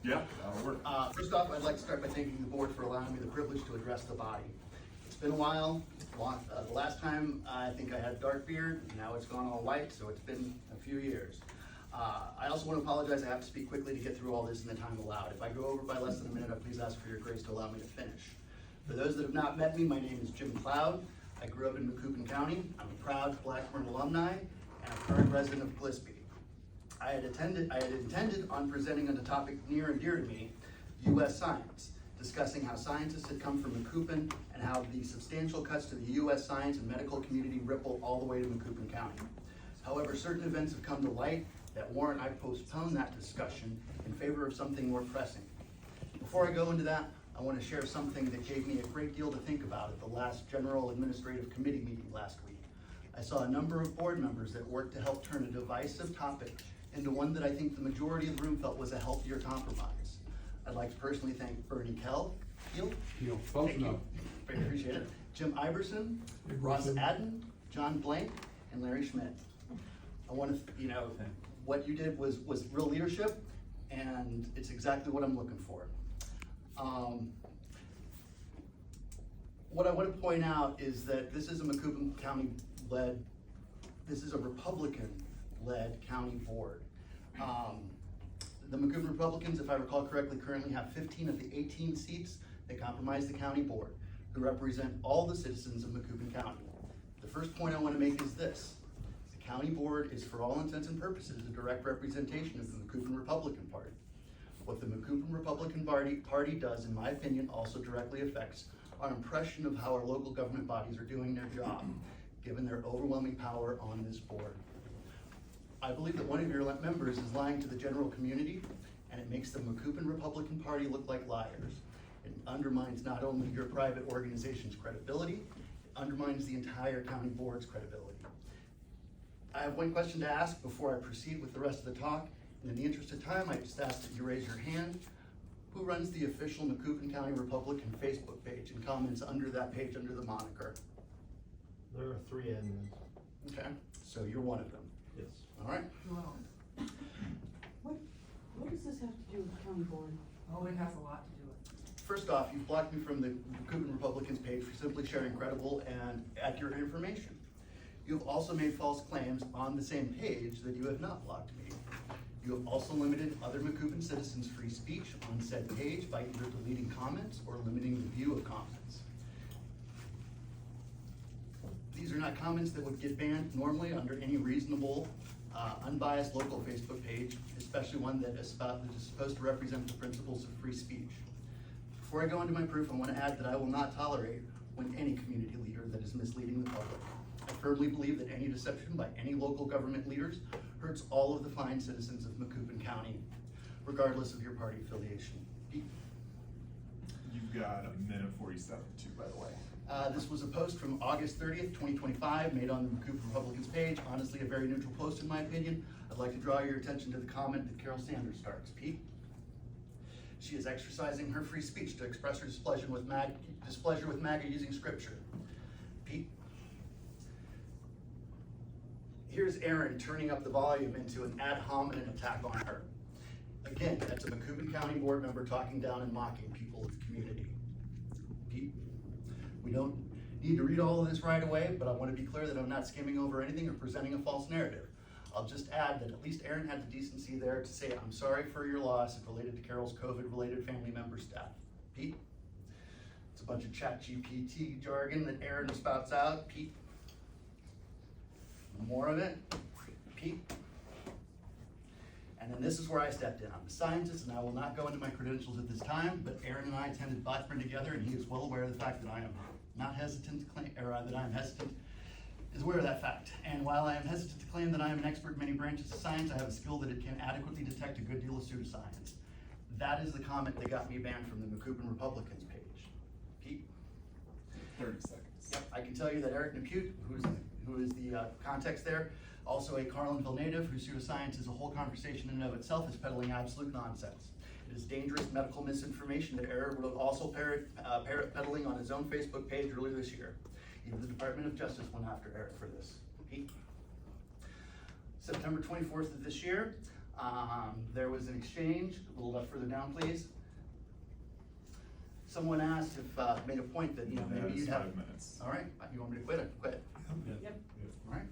Yeah, that'll work. First off, I'd like to start by thanking the board for allowing me the privilege to address the body. It's been a while. The last time I think I had dark beard, now it's gone all white, so it's been a few years. I also want to apologize, I have to speak quickly to get through all this in the time allowed. If I go over by less than a minute, I please ask for your grace to allow me to finish. For those that have not met me, my name is Jim Cloud. I grew up in Macoupin County. I'm a proud Blackburn alumni and a current resident of Gillespie. I had intended on presenting on a topic near and dear to me, U.S. science, discussing how scientists had come from Macoupin and how the substantial cuts to the U.S. science and medical community ripple all the way to Macoupin County. However, certain events have come to light that warrant I postpone that discussion in favor of something more pressing. Before I go into that, I want to share something that gave me a great deal to think about at the last General Administrative Committee meeting last week. I saw a number of board members that worked to help turn a divisive topic into one that I think the majority of the room felt was a healthier compromise. I'd like to personally thank Bernie Kell, Close enough. very appreciate it, Jim Iverson, Ross Adden, John Blank, and Larry Schmidt. I want to, what you did was real leadership, and it's exactly what I'm looking for. What I want to point out is that this is a Macoupin County-led, this is a Republican-led county board. The Macoupin Republicans, if I recall correctly, currently have 15 of the 18 seats that comprise the county board, who represent all the citizens of Macoupin County. The first point I want to make is this. The county board is, for all intents and purposes, a direct representation of the Macoupin Republican Party. What the Macoupin Republican Party does, in my opinion, also directly affects our impression of how our local government bodies are doing their job, given their overwhelming power on this board. I believe that one of your members is lying to the general community, and it makes the Macoupin Republican Party look like liars. It undermines not only your private organization's credibility, it undermines the entire county board's credibility. I have one question to ask before I proceed with the rest of the talk, and in the interest of time, I just ask that you raise your hand. Who runs the official Macoupin County Republican Facebook page and comments under that page under the moniker? There are 3 admins. Okay, so you're one of them. Yes. All right. Well, what does this have to do with the county board? Oh, it has a lot to do with it. First off, you've blocked me from the Macoupin Republicans page for simply sharing credible and accurate information. You have also made false claims on the same page that you have not blocked me. You have also limited other Macoupin citizens' free speech on said page by either deleting comments or limiting the view of comments. These are not comments that would get banned normally under any reasonable, unbiased local Facebook page, especially one that is supposed to represent the principles of free speech. Before I go into my proof, I want to add that I will not tolerate when any community leader that is misleading the public. I firmly believe that any deception by any local government leaders hurts all of the fine citizens of Macoupin County, regardless of your party affiliation. Pete? You've got a minute 47 too, by the way. This was a post from August 30th, 2025, made on the Macoupin Republicans page. Honestly, a very neutral post in my opinion. I'd like to draw your attention to the comment that Carol Sanders starts. Pete? She is exercising her free speech to express her displeasure with MAGA using scripture. Pete? Here's Aaron turning up the volume into an ad hominem attack on her. Again, that's a Macoupin County board member talking down and mocking people of the community. Pete? We don't need to read all of this right away, but I want to be clear that I'm not skimming over anything or presenting a false narrative. I'll just add that at least Aaron had the decency there to say, I'm sorry for your loss related to Carol's COVID-related family member's death. Pete? It's a bunch of ChatGPT jargon that Aaron spouts out. Pete? More of it. Pete? And then this is where I stepped in. I'm a scientist and I will not go into my credentials at this time, but Aaron and I attended Blackburn together and he is well aware of the fact that I am not hesitant to claim, or that I am hesitant, is aware of that fact. And while I am hesitant to claim that I am an expert in many branches of science, I have a skill that it can adequately detect a good deal of pseudoscience. That is the comment that got me banned from the Macoupin Republicans page. Pete? 30 seconds. Yep, I can tell you that Eric Napute, who is the context there, also a Carlinville native whose pseudoscience is a whole conversation in and of itself, is peddling absolute nonsense. It is dangerous medical misinformation that Eric would also parrot peddling on his own Facebook page earlier this year. Even the Department of Justice went after Eric for this. Pete? September 24th of this year, There was an exchange, a little left further down, please. Someone asked if, made a point that, you know, That maybe is you'd have. 5 minutes. All right, you want me to quit? I can quit. Yep. All right.